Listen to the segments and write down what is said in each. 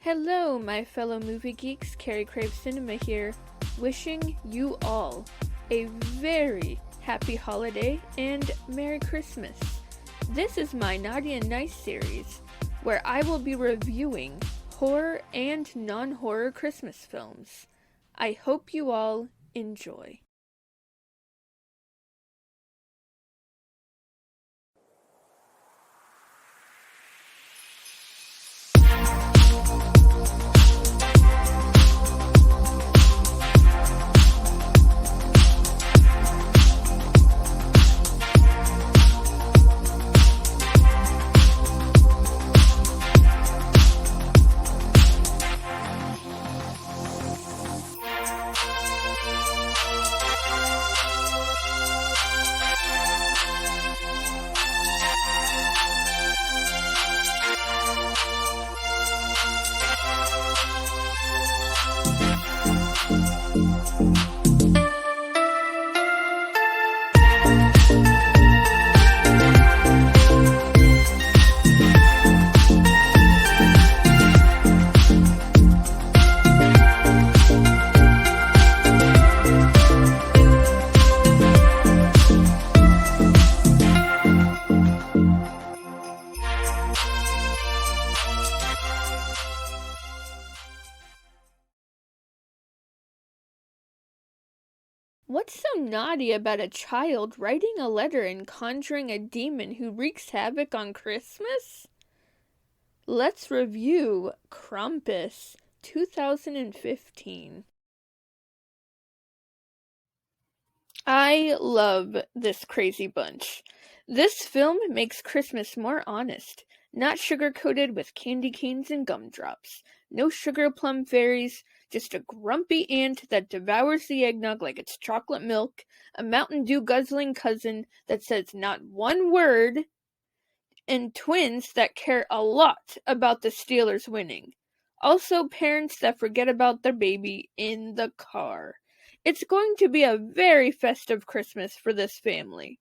Hello, my fellow movie geeks. Carey Craves Cinema here, wishing you all a very happy holiday and Merry Christmas. This is my Naughty and Nice series, where I will be reviewing horror and non-horror Christmas films. I hope you all enjoy. What's so naughty about a child writing a letter and conjuring a demon who wreaks havoc on Christmas? Let's review Krampus 2015. I love this crazy bunch. This film makes Christmas more honest, not sugar-coated with candy canes and gumdrops. No sugar plum fairies, just a grumpy aunt that devours the eggnog like it's chocolate milk, a Mountain Dew guzzling cousin that says not one word, and twins that care a lot about the Steelers winning. Also, parents that forget about their baby in the car. It's going to be a very festive Christmas for this family.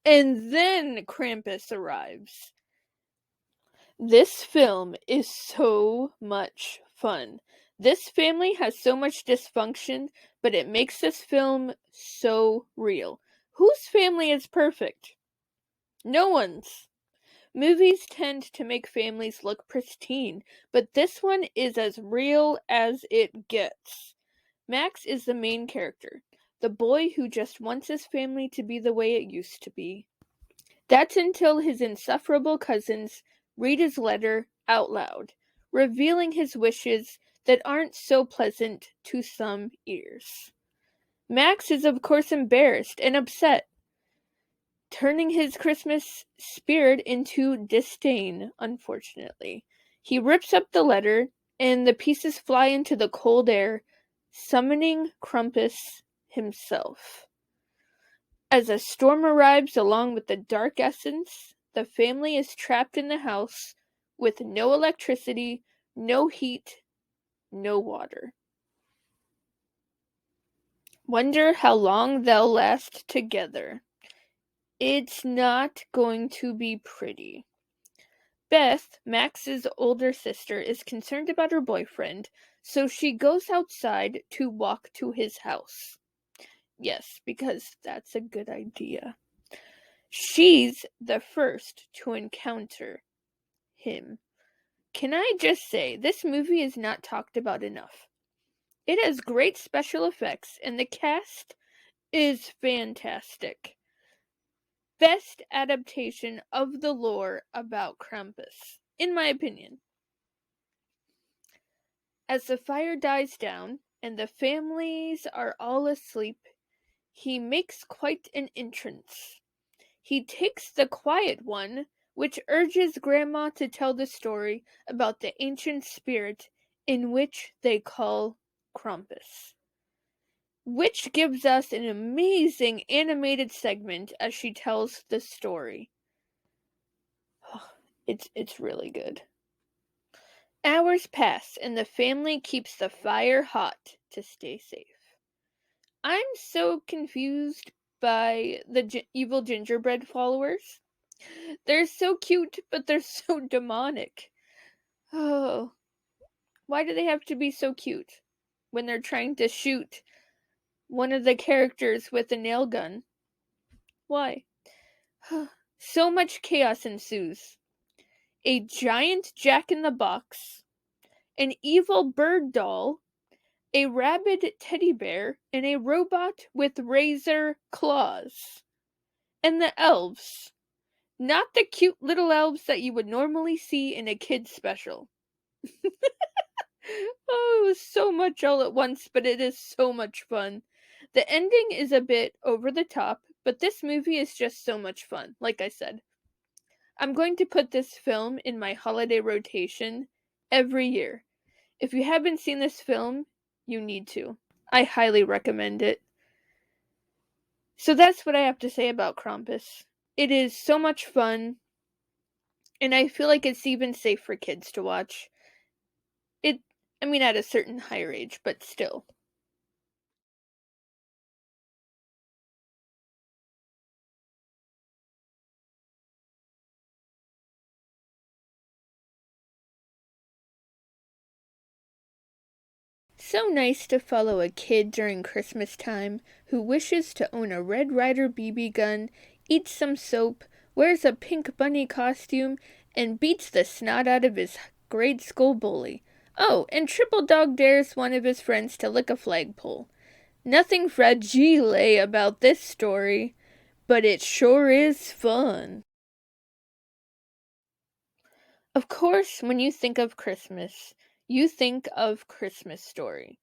And then Krampus arrives. This film is so much fun. This family has so much dysfunction, but it makes this film so real. Whose family is perfect? No one's. Movies tend to make families look pristine, but this one is as real as it gets. Max is the main character, the boy who just wants his family to be the way it used to be. That's until his insufferable cousins read his letter out loud, revealing his wishes that aren't so pleasant to some ears. Max is of course embarrassed and upset, turning his Christmas spirit into disdain, unfortunately. He rips up the letter, and the pieces fly into the cold air, summoning Krampus himself. As a storm arrives along with the dark essence, the family is trapped in the house with no electricity, no heat, no water. Wonder how long they'll last together. It's not going to be pretty. Beth, Max's older sister, is concerned about her boyfriend, so she goes outside to walk to his house. Yes, because that's a good idea. She's the first to encounter him. Can I just say, this movie is not talked about enough. It has great special effects, and the cast is fantastic. Best adaptation of the lore about Krampus, in my opinion. As the fire dies down, and the families are all asleep, he makes quite an entrance. He takes the quiet one, which urges Grandma to tell the story about the ancient spirit in which they call Krampus, which gives us an amazing animated segment as she tells the story. It's really good. Hours pass, and the family keeps the fire hot to stay safe. I'm so confused by the evil gingerbread followers. They're so cute, but they're so demonic. Oh, Why do they have to be so cute when they're trying to shoot one of the characters with a nail gun? Why? So much chaos ensues. A giant jack-in-the-box, an evil bird doll, a rabid teddy bear, and a robot with razor claws. And the elves. Not the cute little elves that you would normally see in a kid's special. Oh, it was so much all at once, but it is so much fun. The ending is a bit over the top, but this movie is just so much fun, like I said. I'm going to put this film in my holiday rotation every year. If you haven't seen this film, you need to. I highly recommend it. So that's what I have to say about Krampus. It is so much fun, and I feel like it's even safe for kids to watch. At a certain higher age, but still. So nice to follow a kid during Christmas time who wishes to own a Red Ryder BB gun, eats some soap, wears a pink bunny costume, and beats the snot out of his grade school bully. Oh, and Triple Dog dares one of his friends to lick a flagpole. Nothing fragile about this story, but it sure is fun. Of course, when you think of Christmas, you think of Christmas Story.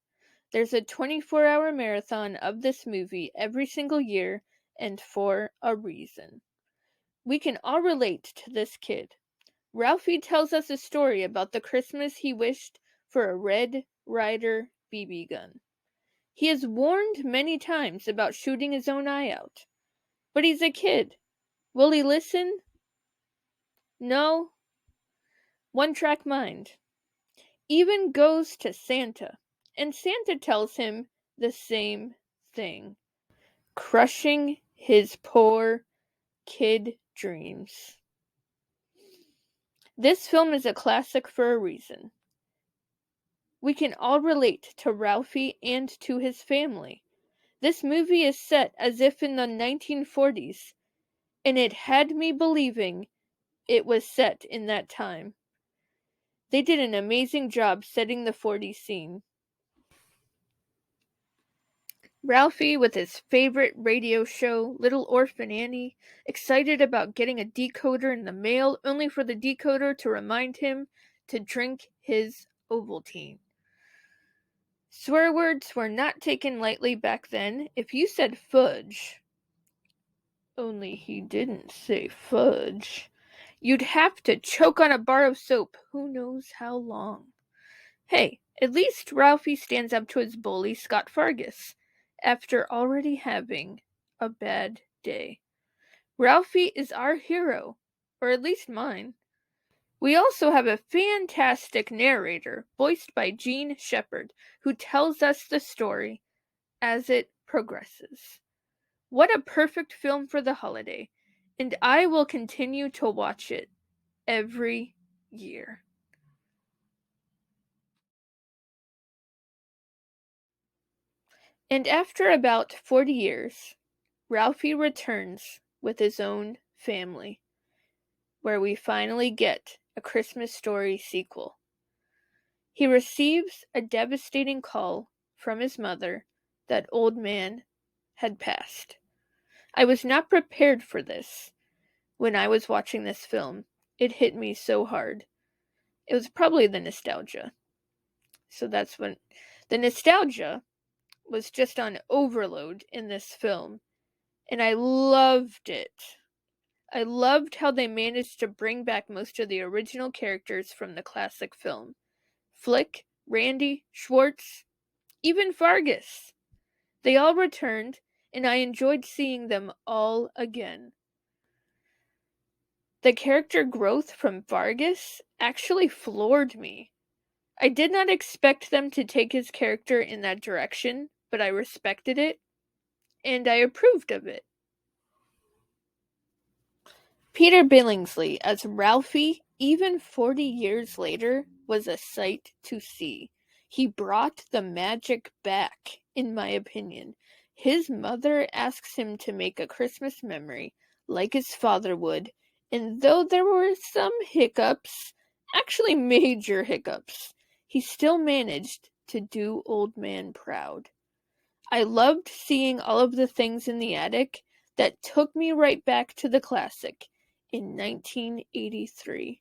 There's a 24-hour marathon of this movie every single year, and for a reason. We can all relate to this kid. Ralphie tells us a story about the Christmas he wished for a Red Ryder BB gun. He is warned many times about shooting his own eye out. But he's a kid. Will he listen? No. One track mind. Even goes to Santa, and Santa tells him the same thing, crushing his poor kid dreams. This film is a classic for a reason. We can all relate to Ralphie and to his family. This movie is set as if in the 1940s, and it had me believing it was set in that time. They did an amazing job setting the 40s scene. Ralphie, with his favorite radio show, Little Orphan Annie, excited about getting a decoder in the mail, only for the decoder to remind him to drink his Ovaltine. Swear words were not taken lightly back then. If you said fudge, only he didn't say fudge, you'd have to choke on a bar of soap who knows how long. Hey, at least Ralphie stands up to his bully, Scott Fargus, after already having a bad day. Ralphie is our hero, or at least mine. We also have a fantastic narrator, voiced by Gene Shepard, who tells us the story as it progresses. What a perfect film for the holiday, and I will continue to watch it every year. And after about 40 years, Ralphie returns with his own family, where we finally get a Christmas Story sequel. He receives a devastating call from his mother that old man had passed. I was not prepared for this when I was watching this film. It hit me so hard. It was probably the nostalgia. So that's when the nostalgia was just on overload in this film, and I loved it. I loved how they managed to bring back most of the original characters from the classic film. Flick, Randy, Schwartz, even Fargus. They all returned, and I enjoyed seeing them all again. The character growth from Vargas actually floored me. I did not expect them to take his character in that direction, but I respected it, and I approved of it. Peter Billingsley as Ralphie, even 40 years later, was a sight to see. He brought the magic back, in my opinion. His mother asks him to make a Christmas memory, like his father would, and though there were some hiccups, actually major hiccups, he still managed to do Old Man proud. I loved seeing all of the things in the attic that took me right back to the classic in 1983.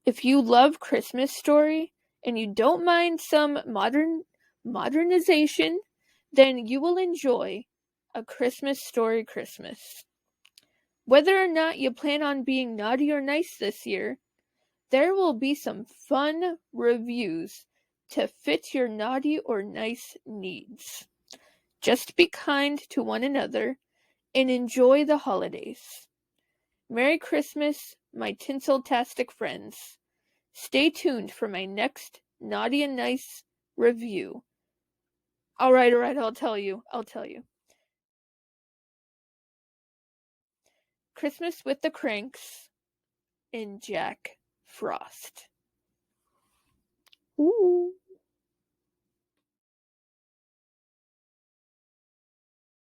If you love Christmas Story and you don't mind some modernization, then you will enjoy A Christmas Story Christmas. Whether or not you plan on being naughty or nice this year, there will be some fun reviews to fit your naughty or nice needs. Just be kind to one another and enjoy the holidays. Merry Christmas, my tinseltastic friends. Stay tuned for my next Naughty and Nice review. Alright, I'll tell you. Christmas with the Cranks and Jack Frost.